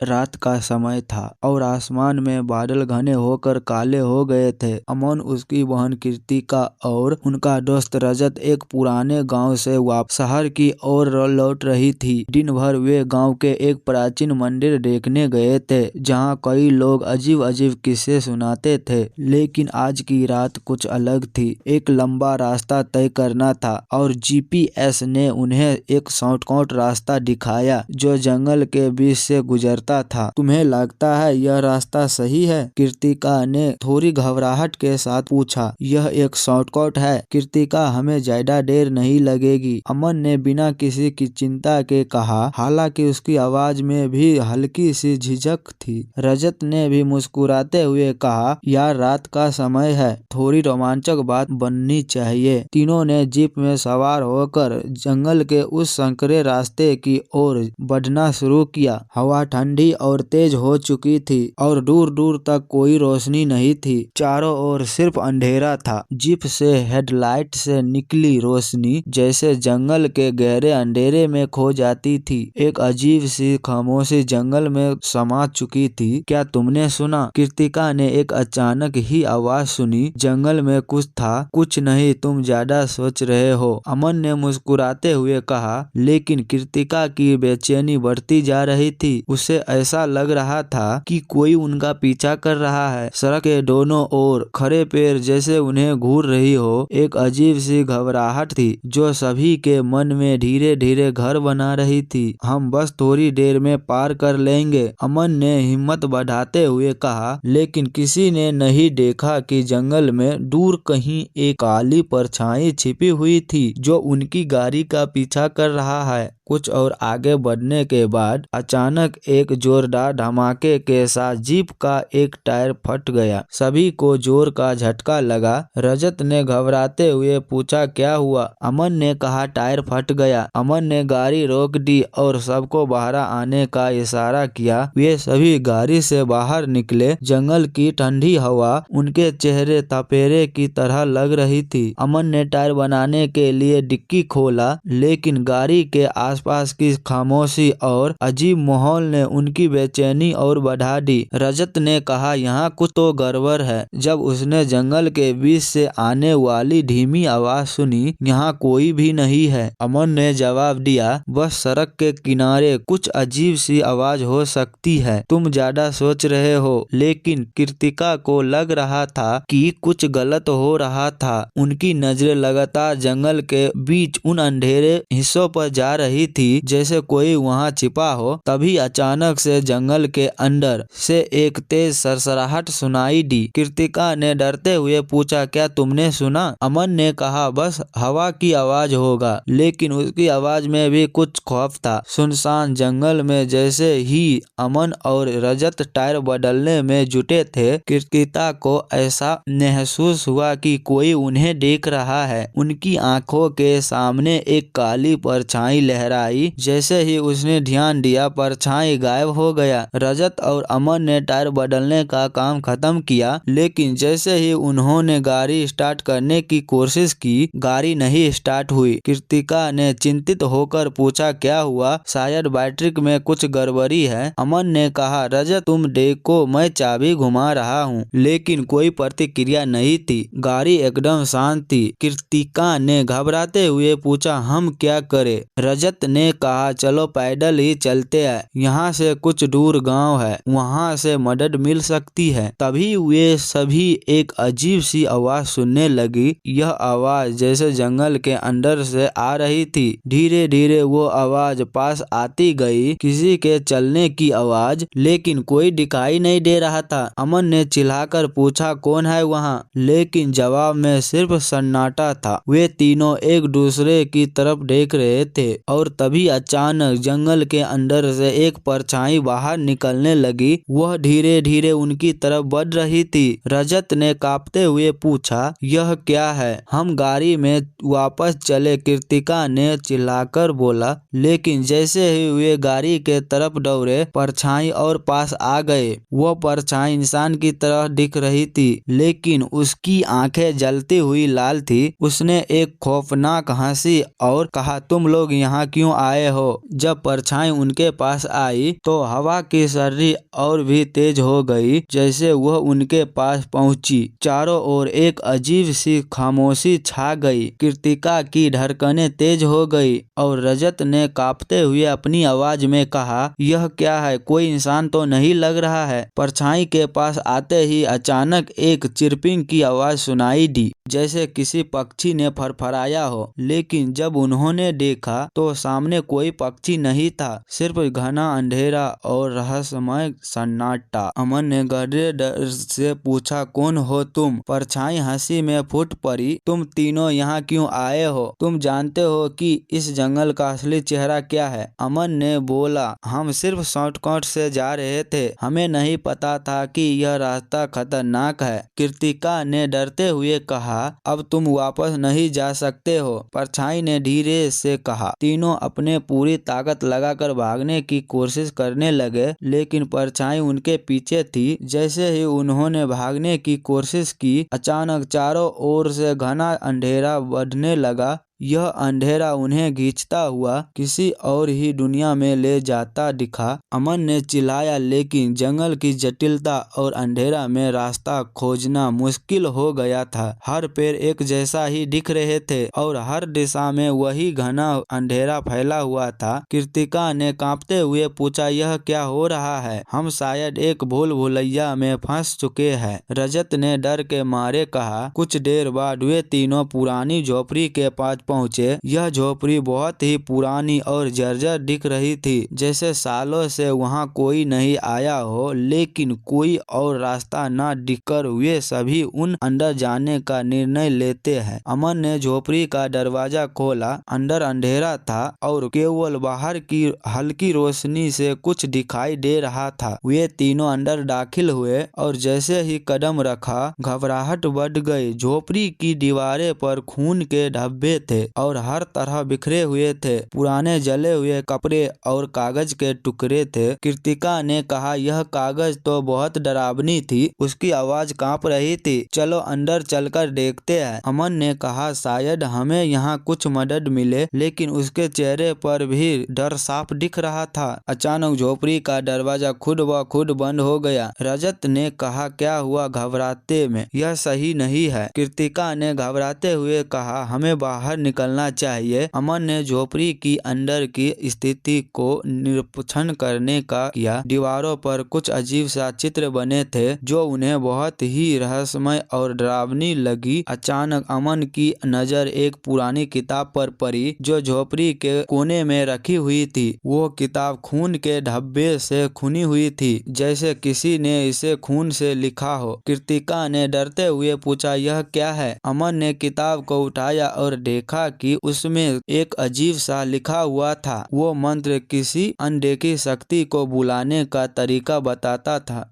रात का समय था और आसमान में बादल घने होकर काले हो गए थे। अमन, उसकी बहन कृतिका और उनका दोस्त रजत एक पुराने गांव से वापस शहर की ओर लौट रही थी। दिन भर वे गांव के एक प्राचीन मंदिर देखने गए थे जहां कई लोग अजीब अजीब किस्से सुनाते थे, लेकिन आज की रात कुछ अलग थी। एक लंबा रास्ता तय करना था और जीपीएस ने उन्हें एक शॉर्टकट रास्ता दिखाया जो जंगल के बीच से गुजरता था। तुम्हें लगता है यह रास्ता सही है? कृतिका ने थोड़ी घबराहट के साथ पूछा। यह एक शॉर्टकट है कृतिका, हमें ज्यादा देर नहीं लगेगी, अमन ने बिना किसी की चिंता के कहा, हालांकि उसकी आवाज में भी हल्की सी झिझक थी। रजत ने भी मुस्कुराते हुए कहा, यार रात का समय है, थोड़ी रोमांचक बात बननी चाहिए। तीनों ने जीप में सवार होकर जंगल के उस संकरे रास्ते की ओर बढ़ना शुरू किया। हवा ठंडी और तेज हो चुकी थी और दूर दूर तक कोई रोशनी नहीं थी। चारों ओर सिर्फ अंधेरा था। जीप से हेडलाइट से निकली रोशनी जैसे जंगल के गहरे अंधेरे में खो जाती थी। एक अजीब सी खामोशी जंगल में समा चुकी थी। क्या तुमने सुना? कृतिका ने एक अचानक ही आवाज सुनी। जंगल में कुछ था। कुछ नहीं, तुम ज्यादा सोच रहे हो, अमन ने मुस्कुराते हुए कहा। लेकिन कृतिका की बेचैनी बढ़ती जा रही थी। उसे ऐसा लग रहा था कि कोई उनका पीछा कर रहा है। सड़क के दोनों ओर खड़े पेड़ जैसे उन्हें घूर रही हो। एक अजीब सी घबराहट थी जो सभी के मन में धीरे धीरे घर बना रही थी। हम बस थोड़ी देर में पार कर लेंगे, अमन ने हिम्मत बढ़ाते हुए कहा। लेकिन किसी ने नहीं देखा कि जंगल में दूर कहीं एक काली परछाई छिपी हुई थी जो उनकी गाड़ी का पीछा कर रहा है। कुछ और आगे बढ़ने के बाद अचानक एक जोरदार धमाके के साथ जीप का एक टायर फट गया। सभी को जोर का झटका लगा। रजत ने घबराते हुए पूछा, क्या हुआ? अमन ने कहा, टायर फट गया। अमन ने गाड़ी रोक दी और सबको बाहर आने का इशारा किया। वे सभी गाड़ी से बाहर निकले। जंगल की ठंडी हवा उनके चेहरे तपेरे की तरह लग रही थी। अमन ने टायर बनाने के लिए डिक्की खोला, लेकिन गाड़ी के आसपास की खामोशी और अजीब माहौल ने उनकी बेचैनी और बढ़ा दी। रजत ने कहा, यहाँ कुछ तो गड़बड़ है। जब उसने जंगल के बीच से आने वाली धीमी आवाज सुनी, यहाँ कोई भी नहीं है, अमन ने जवाब दिया। बस सड़क के किनारे कुछ अजीब सी आवाज हो सकती है, तुम ज्यादा सोच रहे हो। लेकिन कृतिका को लग रहा था कि कुछ गलत हो रहा था। उनकी नजरें लगातार जंगल के बीच उन अंधेरे हिस्सों पर जा रही थी जैसे कोई वहां छिपा हो। तभी अचानक से जंगल के अंदर से एक तेज सरसराहट सुनाई दी। कृतिका ने डरते हुए पूछा, क्या तुमने सुना? अमन ने कहा, बस हवा की आवाज होगा। लेकिन उसकी आवाज में भी कुछ खौफ था। सुनसान जंगल में जैसे ही अमन और रजत टायर बदलने में जुटे थे, कृतिका को ऐसा महसूस हुआ कि कोई उन्हें देख रहा है। उनकी आंखों के सामने एक काली परछाई लहराई। जैसे ही उसने ध्यान दिया, परछाई गायब हो गया। रजत और अमन ने टायर बदलने का काम खत्म किया, लेकिन जैसे ही उन्होंने गाड़ी स्टार्ट करने की कोशिश की, गाड़ी नहीं स्टार्ट हुई। कृतिका ने चिंतित होकर पूछा, क्या हुआ? शायद बैटरी में कुछ गड़बड़ी है, अमन ने कहा। रजत, तुम देखो, मैं चाबी घुमा रहा हूँ, लेकिन कोई प्रतिक्रिया नहीं थी। गाड़ी एकदम शांत थी। कृतिका ने घबराते हुए पूछा, हम क्या करें? रजत ने कहा, चलो पैदल ही चलते हैं, यहाँ से कुछ दूर गांव है, वहाँ से मदद मिल सकती है। तभी वे सभी एक अजीब सी आवाज सुनने लगी। यह आवाज जैसे जंगल के अंदर से आ रही थी। धीरे धीरे वो आवाज पास आती गई, किसी के चलने की आवाज, लेकिन कोई दिखाई नहीं दे रहा था। अमन ने चिल्लाकर पूछा, कौन है वहाँ? लेकिन जवाब में सिर्फ सन्नाटा था। वे तीनों एक दूसरे की तरफ देख रहे थे और तभी अचानक जंगल के अंदर से एक परछाई बाहर निकलने लगी। वह धीरे धीरे उनकी तरफ बढ़ रही थी। रजत ने कांपते हुए पूछा, यह क्या है? हम गाड़ी में वापस चले, कृतिका ने चिल्लाकर बोला। लेकिन जैसे ही वे गाड़ी के तरफ दौड़े, परछाई और पास आ गए। वह परछाई इंसान की तरह दिख रही थी, लेकिन उसकी आंखें जलती हुई लाल थी। उसने एक खौफनाक हंसी और कहा, तुम लोग यहाँ क्यों क्यों आए हो? जब परछाई उनके पास आई तो हवा की सर्री और भी तेज हो गई। जैसे वह उनके पास पहुंची, चारों ओर एक अजीब सी खामोशी छा गई। कृतिका की धड़कनें तेज हो गई और रजत ने कांपते हुए अपनी आवाज में कहा, यह क्या है? कोई इंसान तो नहीं लग रहा है। परछाई के पास आते ही अचानक एक चिरपिंग की आवाज सुनाई दी, जैसे किसी पक्षी ने फरफराया हो। लेकिन जब उन्होंने देखा तो सामने कोई पक्षी नहीं था, सिर्फ घना अंधेरा और रहस्यमय सन्नाटा। अमन ने गहरे डर से पूछा, कौन हो तुम? परछाई हंसी में फूट पड़ी, तुम तीनों यहाँ क्यों आए हो? तुम जानते हो कि इस जंगल का असली चेहरा क्या है? अमन ने बोला, हम सिर्फ शॉर्टकट से जा रहे थे, हमें नहीं पता था कि यह रास्ता खतरनाक है। कृतिका ने डरते हुए कहा, अब तुम वापस नहीं जा सकते हो। परछाई ने धीरे से कहा। तीनों अपने पूरी ताकत लगाकर भागने की कोशिश करने लगे, लेकिन परछाई उनके पीछे थी। जैसे ही उन्होंने भागने की कोशिश की, अचानक चारों ओर से घना अंधेरा बढ़ने लगा। यह अंधेरा उन्हें खींचता हुआ किसी और ही दुनिया में ले जाता दिखा। अमन ने चिल्लाया, लेकिन जंगल की जटिलता और अंधेरा में रास्ता खोजना मुश्किल हो गया था। हर पेड़ एक जैसा ही दिख रहे थे और हर दिशा में वही घना अंधेरा फैला हुआ था। कृतिका ने कांपते हुए पूछा, यह क्या हो रहा है? हम शायद एक भूल भुलैया में फंस चुके हैं। रजत ने डर के मारे कहा। कुछ देर बाद वे तीनों पुरानी झोपड़ी के पास पहुंचे। यह झोपड़ी बहुत ही पुरानी और जर्जर दिख रही थी, जैसे सालों से वहां कोई नहीं आया हो। लेकिन कोई और रास्ता न दिखकर वे सभी उन अंदर जाने का निर्णय लेते हैं। अमन ने झोपड़ी का दरवाजा खोला। अंदर अंधेरा था और केवल बाहर की हल्की रोशनी से कुछ दिखाई दे रहा था। वे तीनों अंदर दाखिल हुए और जैसे ही कदम रखा, घबराहट बढ़ गई। झोपड़ी की दीवारें पर खून के धब्बे थे और हर तरह बिखरे हुए थे। पुराने जले हुए कपड़े और कागज के टुकड़े थे। कृतिका ने कहा, यह कागज तो बहुत डरावनी थी। उसकी आवाज कांप रही थी। चलो अंदर चलकर देखते हैं। अमन ने कहा, शायद हमें यहाँ कुछ मदद मिले। लेकिन उसके चेहरे पर भी डर साफ दिख रहा था। अचानक झोपड़ी का दरवाजा खुद ब खुद बंद हो गया। रजत ने कहा, क्या हुआ? घबराते में यह सही नहीं है। कृतिका ने घबराते हुए कहा, हमें बाहर निकलना चाहिए। अमन ने झोपड़ी की अंदर की स्थिति को निरीक्षण करने का किया। दीवारों पर कुछ अजीब सा चित्र बने थे जो उन्हें बहुत ही रहस्यमय और डरावनी लगी। अचानक अमन की नजर एक पुरानी किताब पर पड़ी जो झोपड़ी के कोने में रखी हुई थी। वो किताब खून के धब्बे से खुनी हुई थी, जैसे किसी ने इसे खून से लिखा हो। कृतिका ने डरते हुए पूछा, यह क्या है? अमन ने किताब को उठाया और देखा कि उसमें एक अजीब सा लिखा हुआ था। वो मंत्र किसी अनदेखी शक्ति को बुलाने का तरीका बताता था।